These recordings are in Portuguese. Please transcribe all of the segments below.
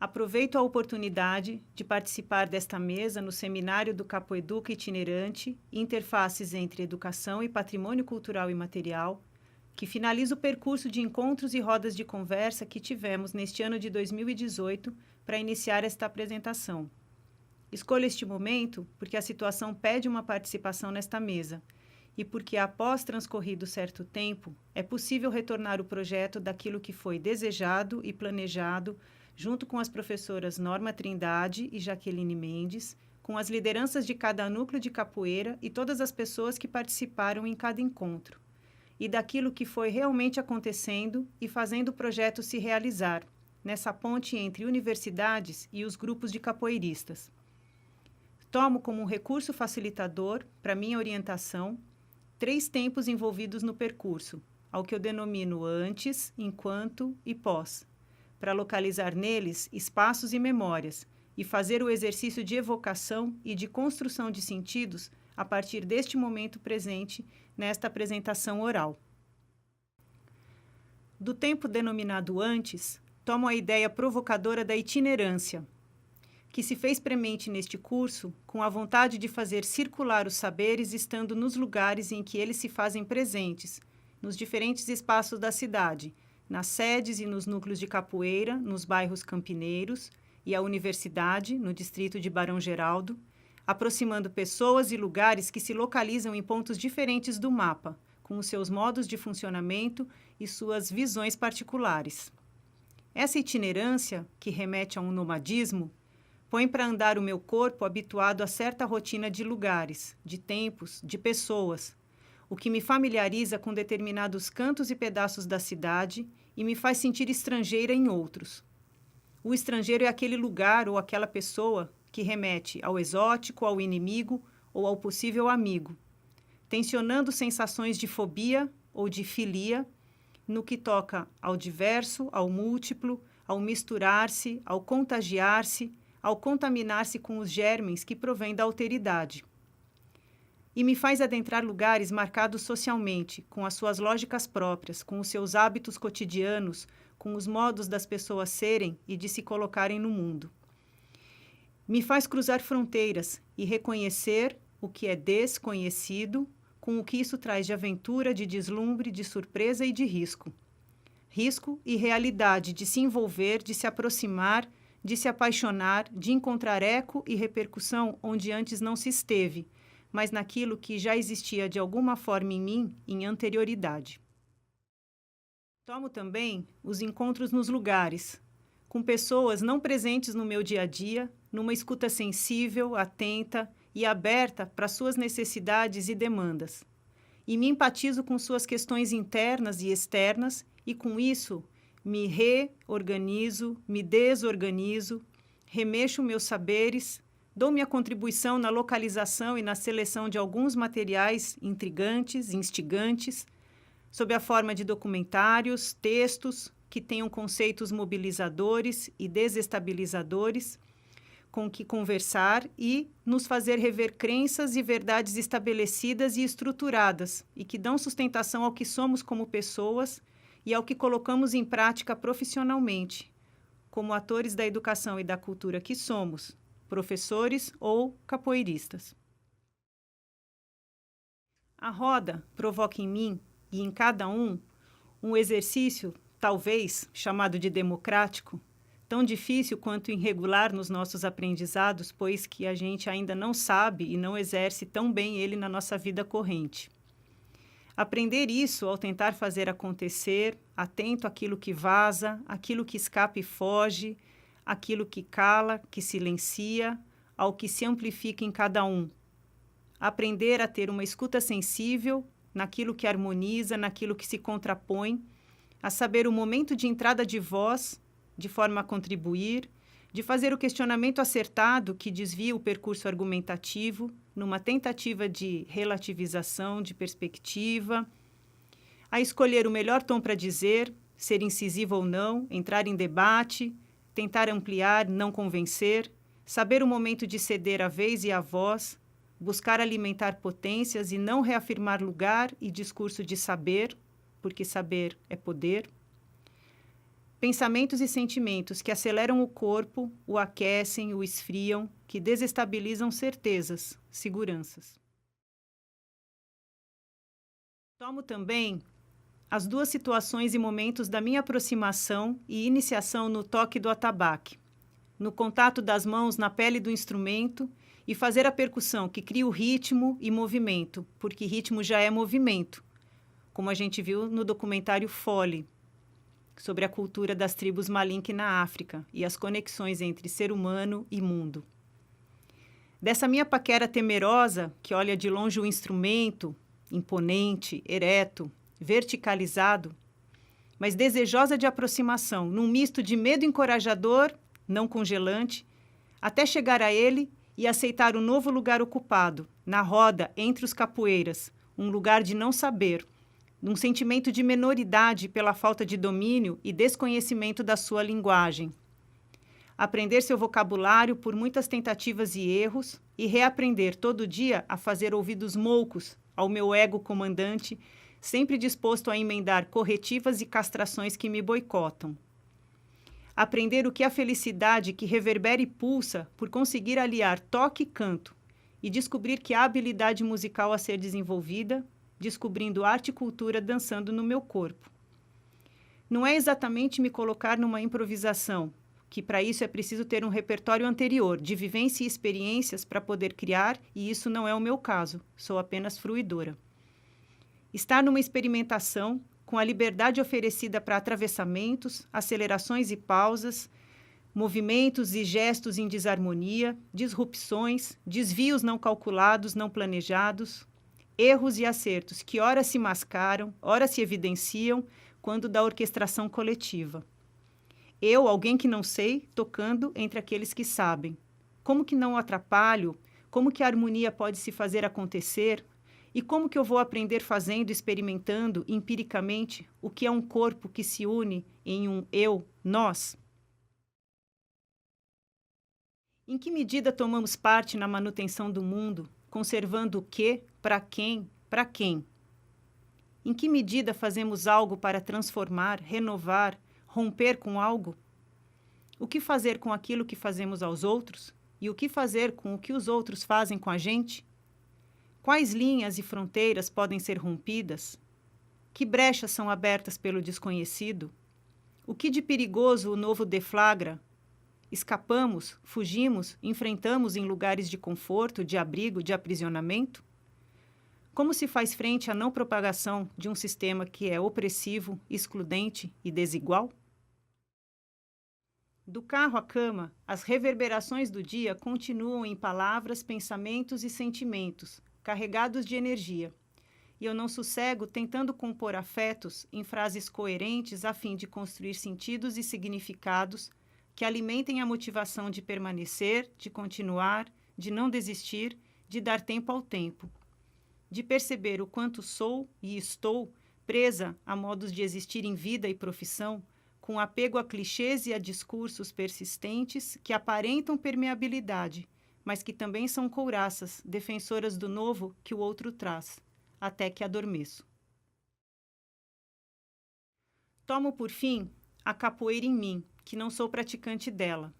Aproveito a oportunidade de participar desta mesa no seminário do Capoeduca Itinerante, Interfaces entre Educação e Patrimônio Cultural e Material, que finaliza o percurso de encontros e rodas de conversa que tivemos neste ano de 2018 para iniciar esta apresentação. Escolho este momento porque a situação pede uma participação nesta mesa e porque, após transcorrido certo tempo, é possível retornar o projeto daquilo que foi desejado e planejado junto com as professoras Norma Trindade e Jaqueline Mendes, com as lideranças de cada núcleo de capoeira e todas as pessoas que participaram em cada encontro, e daquilo que foi realmente acontecendo e fazendo o projeto se realizar, nessa ponte entre universidades e os grupos de capoeiristas. Tomo como um recurso facilitador, para minha orientação, 3 tempos envolvidos no percurso, ao que eu denomino antes, enquanto e pós, para localizar neles espaços e memórias e fazer o exercício de evocação e de construção de sentidos a partir deste momento presente nesta apresentação oral. Do tempo denominado antes, tomo a ideia provocadora da itinerância, que se fez premente neste curso com a vontade de fazer circular os saberes estando nos lugares em que eles se fazem presentes, nos diferentes espaços da cidade, nas sedes e nos núcleos de capoeira, nos bairros campineiros, e a universidade, no distrito de Barão Geraldo, aproximando pessoas e lugares que se localizam em pontos diferentes do mapa, com os seus modos de funcionamento e suas visões particulares. Essa itinerância, que remete a um nomadismo, põe para andar o meu corpo habituado a certa rotina de lugares, de tempos, de pessoas, o que me familiariza com determinados cantos e pedaços da cidade e me faz sentir estrangeira em outros. O estrangeiro é aquele lugar ou aquela pessoa que remete ao exótico, ao inimigo ou ao possível amigo, tensionando sensações de fobia ou de filia no que toca ao diverso, ao múltiplo, ao misturar-se, ao contagiar-se, ao contaminar-se com os germes que provêm da alteridade. E me faz adentrar lugares marcados socialmente, com as suas lógicas próprias, com os seus hábitos cotidianos, com os modos das pessoas serem e de se colocarem no mundo. Me faz cruzar fronteiras e reconhecer o que é desconhecido, com o que isso traz de aventura, de deslumbre, de surpresa e de risco. Risco e realidade de se envolver, de se aproximar, de se apaixonar, de encontrar eco e repercussão onde antes não se esteve, mas naquilo que já existia de alguma forma em mim em anterioridade. Tomo também os encontros nos lugares, com pessoas não presentes no meu dia a dia, numa escuta sensível, atenta e aberta para suas necessidades e demandas. E me empatizo com suas questões internas e externas e, com isso, me reorganizo, me desorganizo, remexo meus saberes, dou minha contribuição na localização e na seleção de alguns materiais intrigantes, instigantes, sob a forma de documentários, textos que tenham conceitos mobilizadores e desestabilizadores, com que conversar e nos fazer rever crenças e verdades estabelecidas e estruturadas e que dão sustentação ao que somos como pessoas e ao que colocamos em prática profissionalmente, como atores da educação e da cultura que somos, professores ou capoeiristas. A roda provoca em mim e em cada um exercício, talvez chamado de democrático, tão difícil quanto irregular nos nossos aprendizados, pois que a gente ainda não sabe e não exerce tão bem ele na nossa vida corrente. Aprender isso ao tentar fazer acontecer, atento àquilo que vaza, àquilo que escapa e foge, àquilo que cala, que silencia, ao que se amplifica em cada um. Aprender a ter uma escuta sensível naquilo que harmoniza, naquilo que se contrapõe, a saber o momento de entrada de voz, de forma a contribuir, de fazer o questionamento acertado que desvia o percurso argumentativo, numa tentativa de relativização de perspectiva, a escolher o melhor tom para dizer, ser incisivo ou não, entrar em debate, tentar ampliar, não convencer, saber o momento de ceder a vez e a voz, buscar alimentar potências e não reafirmar lugar e discurso de saber, porque saber é poder. Pensamentos e sentimentos que aceleram o corpo, o aquecem, o esfriam, que desestabilizam certezas, seguranças. Tomo também as duas situações e momentos da minha aproximação e iniciação no toque do atabaque, no contato das mãos na pele do instrumento e fazer a percussão que cria o ritmo e movimento, porque ritmo já é movimento, como a gente viu no documentário Fole, sobre a cultura das tribos Malink na África e as conexões entre ser humano e mundo. Dessa minha paquera temerosa, que olha de longe o instrumento, imponente, ereto, verticalizado, mas desejosa de aproximação, num misto de medo encorajador, não congelante, até chegar a ele e aceitar o novo lugar ocupado, na roda, entre os capoeiras, um lugar de não saber, num sentimento de menoridade pela falta de domínio e desconhecimento da sua linguagem. Aprender seu vocabulário por muitas tentativas e erros e reaprender todo dia a fazer ouvidos moucos ao meu ego comandante, sempre disposto a emendar corretivas e castrações que me boicotam. Aprender o que é a felicidade que reverbera e pulsa por conseguir aliar toque e canto e descobrir que há habilidade musical a ser desenvolvida, descobrindo arte e cultura dançando no meu corpo. Não é exatamente me colocar numa improvisação, que para isso é preciso ter um repertório anterior de vivência e experiências para poder criar, e isso não é o meu caso, sou apenas fruidora. Estar numa experimentação, com a liberdade oferecida para atravessamentos, acelerações e pausas, movimentos e gestos em desarmonia, disrupções, desvios não calculados, não planejados, erros e acertos que ora se mascaram, ora se evidenciam quando da orquestração coletiva. Eu, alguém que não sei, tocando entre aqueles que sabem. Como que não atrapalho? Como que a harmonia pode se fazer acontecer? E como que eu vou aprender fazendo, experimentando, empiricamente, o que é um corpo que se une em um eu, nós? Em que medida tomamos parte na manutenção do mundo, conservando o quê, para quem, para quem? Em que medida fazemos algo para transformar, renovar, romper com algo? O que fazer com aquilo que fazemos aos outros? E o que fazer com o que os outros fazem com a gente? Quais linhas e fronteiras podem ser rompidas? Que brechas são abertas pelo desconhecido? O que de perigoso o novo deflagra? Escapamos, fugimos, enfrentamos em lugares de conforto, de abrigo, de aprisionamento? Como se faz frente à não propagação de um sistema que é opressivo, excludente e desigual? Do carro à cama, as reverberações do dia continuam em palavras, pensamentos e sentimentos, carregados de energia. E eu não sossego tentando compor afetos em frases coerentes a fim de construir sentidos e significados que alimentem a motivação de permanecer, de continuar, de não desistir, de dar tempo ao tempo. De perceber o quanto sou e estou presa a modos de existir em vida e profissão, com apego a clichês e a discursos persistentes que aparentam permeabilidade, mas que também são couraças, defensoras do novo que o outro traz, até que adormeço. Tomo, por fim, a capoeira em mim, que não sou praticante dela.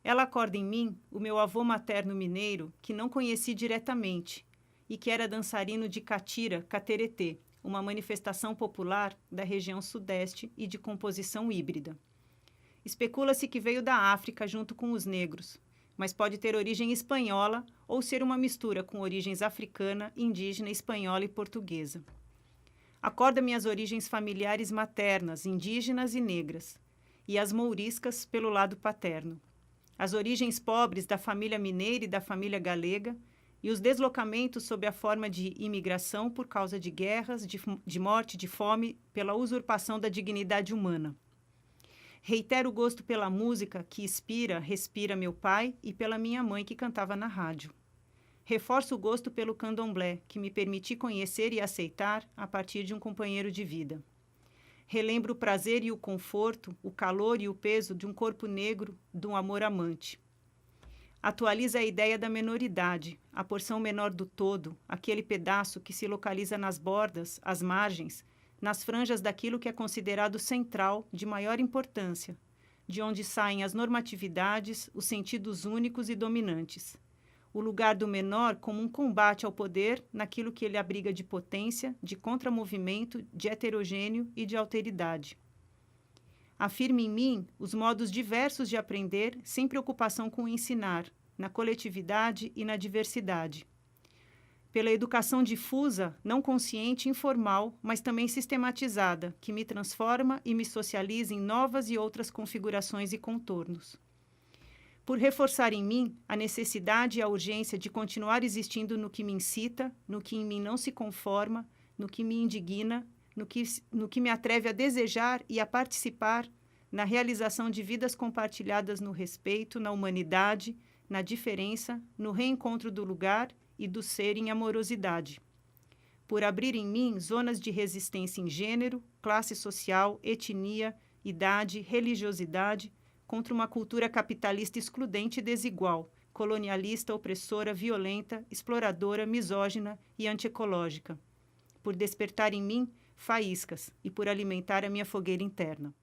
Ela acorda em mim o meu avô materno mineiro, que não conheci diretamente, e que era dançarino de catira, cateretê, uma manifestação popular da região sudeste e de composição híbrida. Especula-se que veio da África junto com os negros, mas pode ter origem espanhola ou ser uma mistura com origens africana, indígena, espanhola e portuguesa. Acorda minhas origens familiares maternas, indígenas e negras, e as mouriscas pelo lado paterno. As origens pobres da família mineira e da família galega, e os deslocamentos sob a forma de imigração por causa de guerras, de morte, de fome, pela usurpação da dignidade humana. Reitero o gosto pela música que inspira, respira meu pai e pela minha mãe que cantava na rádio. Reforço o gosto pelo candomblé, que me permiti conhecer e aceitar a partir de um companheiro de vida. Relembro o prazer e o conforto, o calor e o peso de um corpo negro, de um amor amante. Atualiza a ideia da menoridade, a porção menor do todo, aquele pedaço que se localiza nas bordas, às margens, nas franjas daquilo que é considerado central, de maior importância, de onde saem as normatividades, os sentidos únicos e dominantes. O lugar do menor como um combate ao poder naquilo que ele abriga de potência, de contramovimento, de heterogêneo e de alteridade. Afirma em mim os modos diversos de aprender, sem preocupação com o ensinar, na coletividade e na diversidade. Pela educação difusa, não consciente e informal, mas também sistematizada, que me transforma e me socializa em novas e outras configurações e contornos. Por reforçar em mim a necessidade e a urgência de continuar existindo no que me incita, no que em mim não se conforma, no que me indigna, no que me atreve a desejar e a participar na realização de vidas compartilhadas no respeito, na humanidade, na diferença, no reencontro do lugar e do ser em amorosidade. Por abrir em mim zonas de resistência em gênero, classe social, etnia, idade, religiosidade, contra uma cultura capitalista excludente e desigual, colonialista, opressora, violenta, exploradora, misógina e antiecológica. Por despertar em mim faíscas e por alimentar a minha fogueira interna.